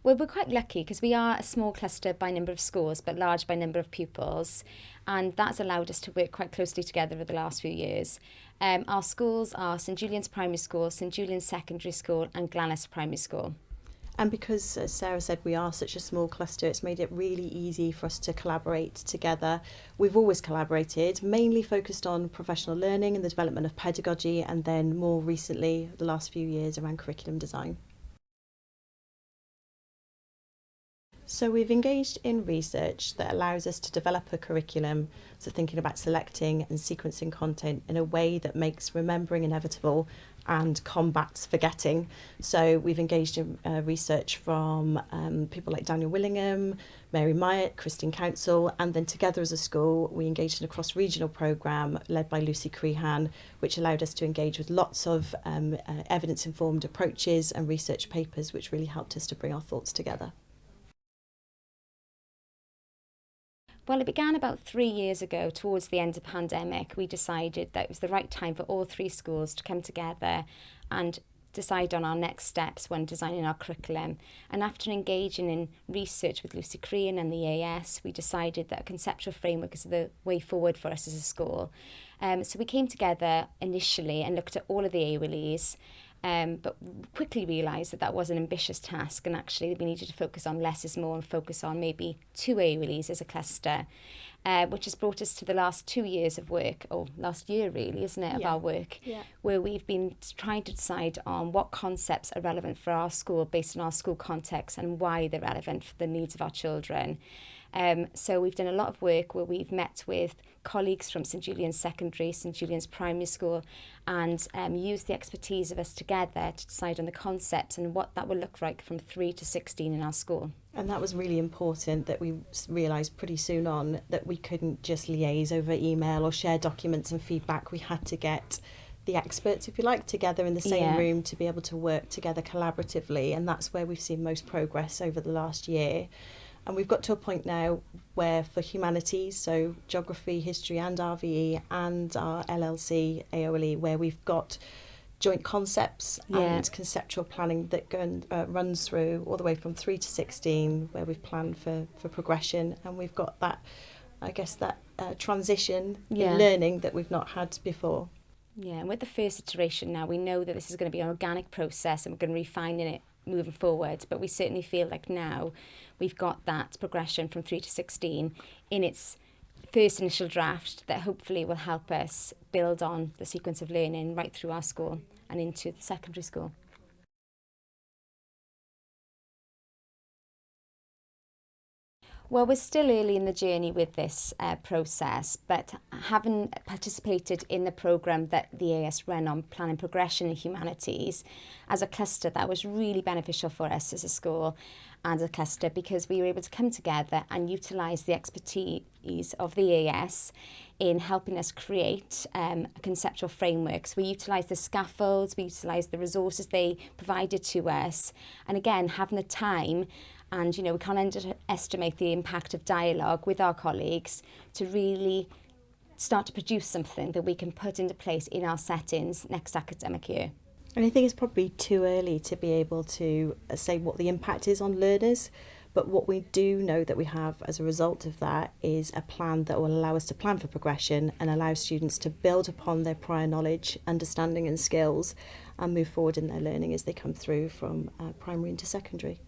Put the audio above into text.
Well, we're quite lucky because we are a small cluster by number of schools, but large by number of pupils. And that's allowed us to work quite closely together over the last few years. Our schools are St Julian's Primary School, St Julian's Secondary School and Glanis Primary School. And because, as Sarah said, we are such a small cluster, it's made it really easy for us to collaborate together. We've always collaborated, mainly focused on professional learning and the development of pedagogy, and then more recently, the last few years, around curriculum design. So we've engaged in research that allows us to develop a curriculum, so thinking about selecting and sequencing content in a way that makes remembering inevitable and combats forgetting. So we've engaged in research from people like Daniel Willingham, Mary Myatt, Christine Council, and then together as a school we engaged in a cross-regional programme led by Lucy Crehan, which allowed us to engage with lots of evidence-informed approaches and research papers, which really helped us to bring our thoughts together. Well, it began about 3 years ago, towards the end of the pandemic. We decided that it was the right time for all 3 schools to come together and decide on our next steps when designing our curriculum. And after engaging in research with Lucy Crean and the AS, we decided that a conceptual framework is the way forward for us as a school. So we came together initially and looked at all of the AWLEs, but quickly realised that that was an ambitious task, and actually we needed to focus on less is more and focus on maybe 2 AWLEs as a cluster, which has brought us to the last 2 years of work, or last year really, isn't it, of our work, where we've been trying to decide on what concepts are relevant for our school based on our school context and why they're relevant for the needs of our children. So we've done a lot of work where we've met with colleagues from St Julian's Secondary, St Julian's Primary School, and used the expertise of us together to decide on the concepts and what that will look like from 3 to 16 in our school. And that was really important, that we realised pretty soon on that we couldn't just liaise over email or share documents and feedback. We had to get the experts, if you like, together in the same room to be able to work together collaboratively, and that's where we've seen most progress over the last year. And we've got to a point now where for humanities, so geography, history and RVE and our LLC, AOLE, where we've got joint concepts and conceptual planning that runs through all the way from 3 to 16, where we've planned for progression, and we've got that, I guess, that transition in learning that we've not had before. Yeah, and with the first iteration now, we know that this is going to be an organic process and we're going to refine it moving forward, but we certainly feel like now we've got that progression from 3 to 16 in its first initial draft that hopefully will help us build on the sequence of learning right through our school and into the secondary school. Well, we're still early in the journey with this process, but having participated in the programme that the AS ran on planning progression in humanities as a cluster, that was really beneficial for us as a school and a cluster, because we were able to come together and utilise the expertise of the AS in helping us create a conceptual framework. So we utilised the scaffolds, we utilised the resources they provided to us, and again, having the time. And, we can't underestimate the impact of dialogue with our colleagues to really start to produce something that we can put into place in our settings next academic year. And I think it's probably too early to be able to say what the impact is on learners, but what we do know that we have as a result of that is a plan that will allow us to plan for progression and allow students to build upon their prior knowledge, understanding and skills and move forward in their learning as they come through from primary into secondary.